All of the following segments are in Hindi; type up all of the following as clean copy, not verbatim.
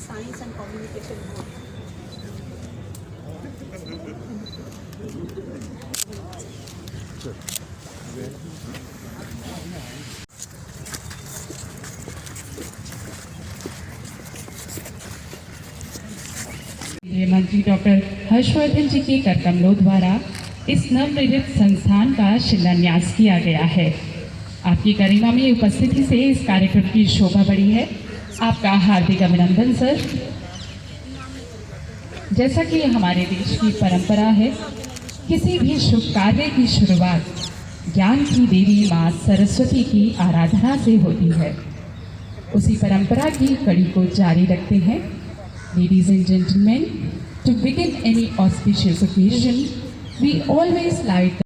Science and communication board. केंद्रीय मंत्री डॉक्टर हर्षवर्धन जी के कर कमलों द्वारा इस नवनिर्मित संस्थान का शिलान्यास किया गया है। आपकी गरिमा में उपस्थिति से इस कार्यक्रम की शोभा बढ़ी है। आपका हार्दिक अभिनंदन सर। जैसा कि हमारे देश की परंपरा है, किसी भी शुभ कार्य की शुरुआत ज्ञान की देवी माँ सरस्वती की आराधना से होती है। उसी परंपरा की कड़ी को जारी रखते हैं। Ladies and gentlemen, to begin any auspicious occasion, we always light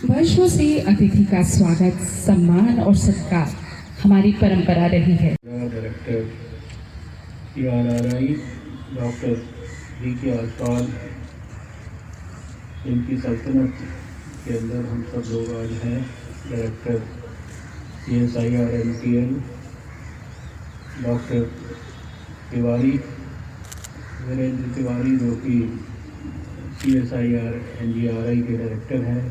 वर्षों से अतिथि का स्वागत, सम्मान और सत्कार हमारी परंपरा रही है। Director CRRI doctor D.K. आसवाल, इनकी सल्तनत के अंदर हम सब लोग आज हैं। Director CSIR-NTL doctor Tiwari, Virendra Tiwari, जो कि CSIR-NGRI के डायरेक्टर हैं,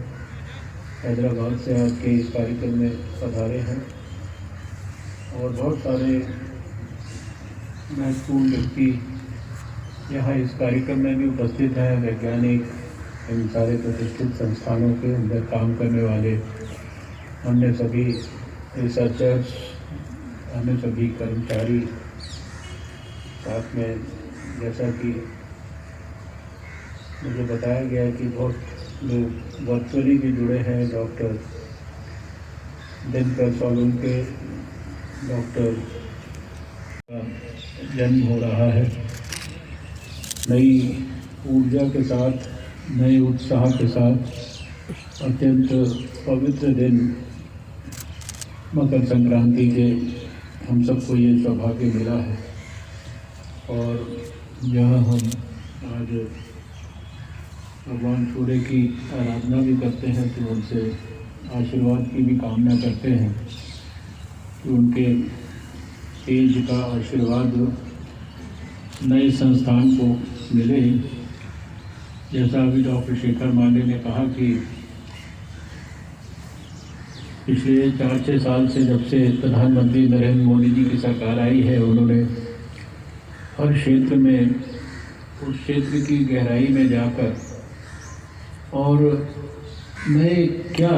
हैदराबाद से आज के इस कार्यक्रम में पधारे हैं। और बहुत सारे महत्वपूर्ण व्यक्ति यहाँ इस कार्यक्रम में भी उपस्थित हैं। वैज्ञानिक, इन सारे प्रतिष्ठित संस्थानों के अंदर काम करने वाले, अन्य सभी रिसर्चर्स, अन्य सभी कर्मचारी, साथ में जैसा कि मुझे बताया गया कि बहुत लोग वर्चुअली भी जुड़े हैं। डॉक्टर दिनकर सोलंके, डॉक्टर का जन्म हो रहा है। नई ऊर्जा के साथ, नए उत्साह के साथ अत्यंत पवित्र दिन मकर संक्रांति के हम सबको ये सौभाग्य मिला है। और यहाँ हम आज भगवान सूर्य की आराधना भी करते हैं, तो उनसे आशीर्वाद की भी कामना करते हैं कि उनके तेज का आशीर्वाद नए संस्थान को मिले। जैसा अभी डॉक्टर शेखर मांडे ने कहा कि पिछले 4-6 साल से जब से प्रधानमंत्री नरेंद्र मोदी जी की सरकार आई है, उन्होंने हर क्षेत्र में, उस क्षेत्र की गहराई में जाकर और नए क्या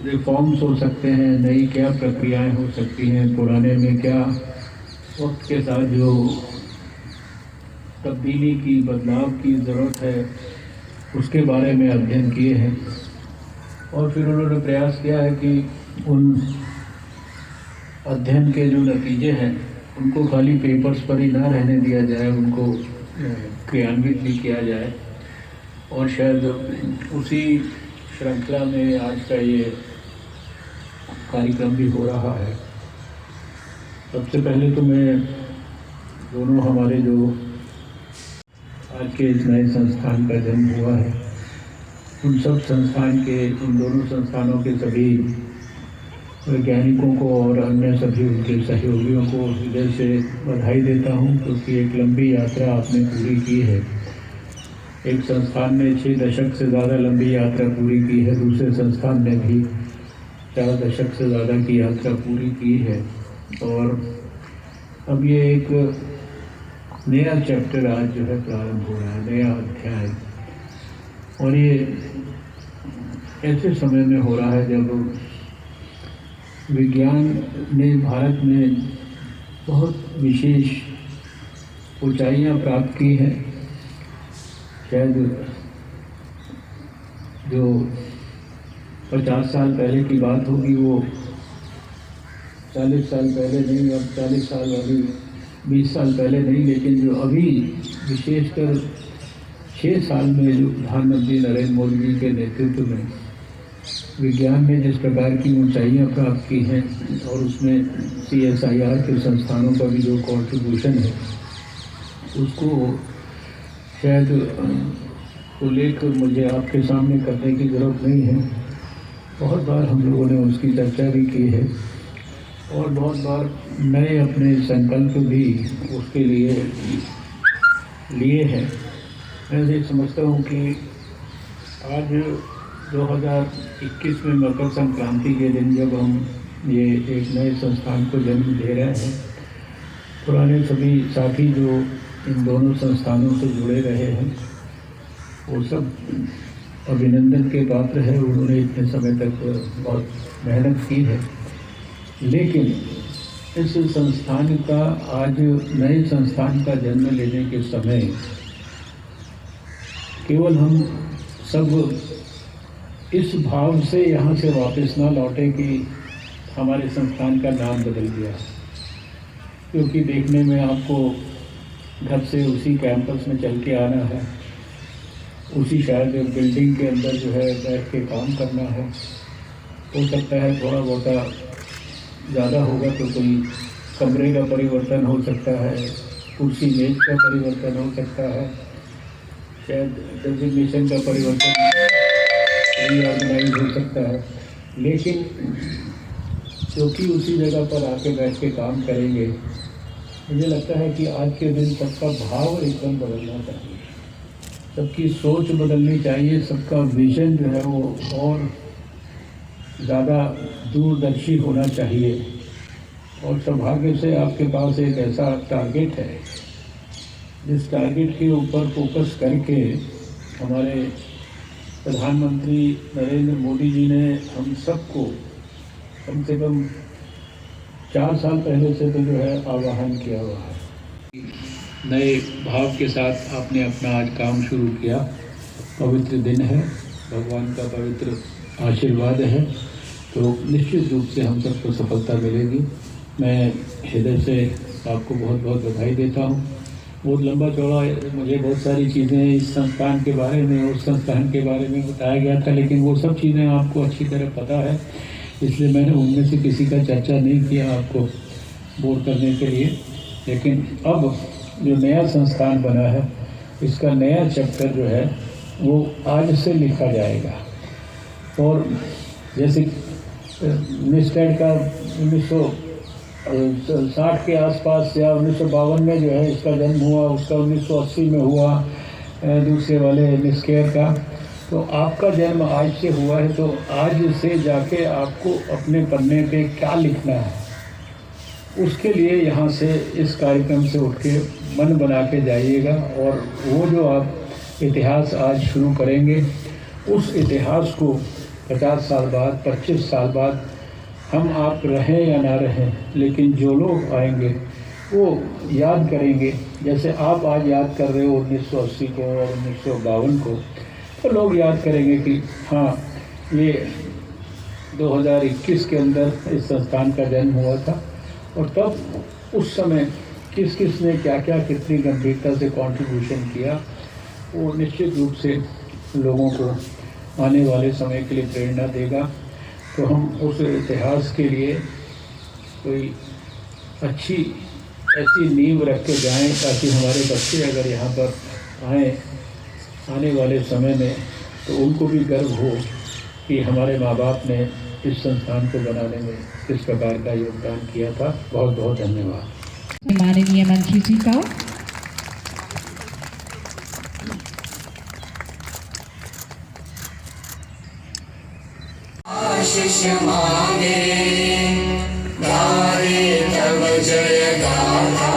रिफॉर्म्स हो सकते हैं, नई क्या प्रक्रियाएं हो सकती हैं, पुराने में क्या वक्त के साथ जो तब्दीली की, बदलाव की ज़रूरत है, उसके बारे में अध्ययन किए हैं। और फिर उन्होंने प्रयास किया है कि उन अध्ययन के जो नतीजे हैं उनको खाली पेपर्स पर ही ना रहने दिया जाए, उनको क्रियान्वित भी किया जाए। और शायद उसी श्रृंखला में आज का ये कार्यक्रम भी हो रहा है। सबसे पहले तो मैं दोनों हमारे जो आज के इस नए संस्थान का जन्म हुआ है, उन दोनों संस्थानों के सभी वैज्ञानिकों को और अन्य सभी उनके सहयोगियों को हृदय से बधाई देता हूं, क्योंकि एक लंबी यात्रा आपने पूरी की है। एक संस्थान ने 6 दशक से ज़्यादा लंबी यात्रा पूरी की है, दूसरे संस्थान ने भी 4 दशक से ज़्यादा की यात्रा पूरी की है। और अब ये एक नया चैप्टर आज जो है प्रारंभ हो रहा है, नया अध्याय। और ये ऐसे समय में हो रहा है जब विज्ञान ने भारत में बहुत विशेष ऊंचाइयां प्राप्त की हैं। शायद जो 50 साल पहले की बात होगी वो 40 साल पहले नहीं, अब 40 साल वाली 20 साल पहले नहीं, लेकिन जो अभी विशेषकर 6 साल में जो प्रधानमंत्री नरेंद्र मोदी जी के नेतृत्व में विज्ञान ने जिस प्रकार की ऊंचाइयां प्राप्त की हैं, और उसमें CSIR के संस्थानों का भी जो कॉन्ट्रीब्यूशन है, उसको शायद उल्लेख मुझे आपके सामने करने की ज़रूरत नहीं है। बहुत बार हम लोगों ने उसकी चर्चा भी की है और बहुत बार नए अपने संकल्प भी उसके लिए हैं। मैं ये समझता हूँ कि आज 2021 में मकर संक्रांति के दिन जब हम ये एक नए संस्थान को जन्म दे रहे हैं, पुराने सभी साथी जो इन दोनों संस्थानों से जुड़े रहे हैं वो सब अभिनंदन के पात्र है। उन्होंने इतने समय तक बहुत मेहनत की है, लेकिन इस संस्थान का आज नए संस्थान का जन्म लेने के समय केवल हम सब इस भाव से यहाँ से वापस ना लौटे कि हमारे संस्थान का नाम बदल गया, क्योंकि देखने में आपको घर से उसी कैंपस में चल के आना है, उसी शायद बिल्डिंग के अंदर जो है बैठ के काम करना है। हो सकता है थोड़ा बहुत ज़्यादा होगा तो कोई कमरे का परिवर्तन हो सकता है, कुर्सी मेज का परिवर्तन हो सकता है, शायद डेजिग्नेशन का परिवर्तन रीऑर्गेनाइज हो सकता है, लेकिन क्योंकि उसी जगह पर आके बैठ के काम करेंगे, मुझे लगता है कि आज के दिन सबका भाव एकदम बदलना चाहिए, सबकी सोच बदलनी चाहिए, सबका विजन जो है वो और ज़्यादा दूरदर्शी होना चाहिए। और सौभाग्य से आपके पास एक ऐसा टारगेट है जिस टारगेट के ऊपर फोकस करके हमारे प्रधानमंत्री नरेंद्र मोदी जी ने हम सबको कम से कम 4 साल पहले से तो जो है आह्वान किया हुआ है। नए भाव के साथ आपने अपना आज काम शुरू किया। पवित्र दिन है, भगवान का पवित्र आशीर्वाद है, तो निश्चित रूप से हम सबको सफलता मिलेगी। मैं हृदय से आपको बहुत बहुत बधाई देता हूँ। बहुत लंबा चौड़ा मुझे बहुत सारी चीज़ें इस संस्थान के बारे में, उस संस्थान के बारे में बताया गया था, लेकिन वो सब चीज़ें आपको अच्छी तरह पता है, इसलिए मैंने उनमें से किसी का चर्चा नहीं किया आपको बोर करने के लिए। लेकिन अब जो नया संस्थान बना है, इसका नया चैप्टर जो है वो आज से लिखा जाएगा। और जैसे निस्टेड का 1960 के आसपास या 1952 में जो है इसका जन्म हुआ, उसका 1980 में हुआ दूसरे वाले निस्केयर का, तो आपका जन्म आज से हुआ है, तो आज से जाके आपको अपने पन्ने पे क्या लिखना है, उसके लिए यहाँ से इस कार्यक्रम से उठ के मन बना के जाइएगा। और वो जो आप इतिहास आज शुरू करेंगे, उस इतिहास को 50 साल बाद, 25 साल बाद हम आप रहें या ना रहें, लेकिन जो लोग आएंगे वो याद करेंगे। जैसे आप आज याद कर रहे हो 1980 को और 1952 को, तो लोग याद करेंगे कि हाँ, ये 2021 के अंदर इस संस्थान का जन्म हुआ था। और तब उस समय किस किस ने क्या क्या कितनी गंभीरता से कंट्रीब्यूशन किया, वो निश्चित रूप से लोगों को आने वाले समय के लिए प्रेरणा देगा। तो हम उस इतिहास के लिए कोई अच्छी ऐसी नींव रख के जाएँ ताकि हमारे बच्चे अगर यहाँ पर आएँ आने वाले समय में तो उनको भी गर्व हो कि हमारे माँ बाप ने इस संस्थान को बनाने में किस प्रकार का योगदान किया था। बहुत बहुत धन्यवाद। माननीय मंत्री जी का आशीष मांगे गाए तब जय गाथा,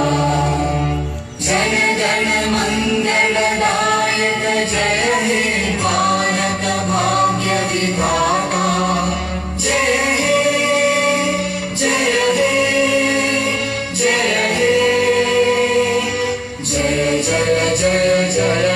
जन गण मंगलदायक जय हे भारत भाग्य विधाता, जय हे जय हे जय हे जय जय जय जय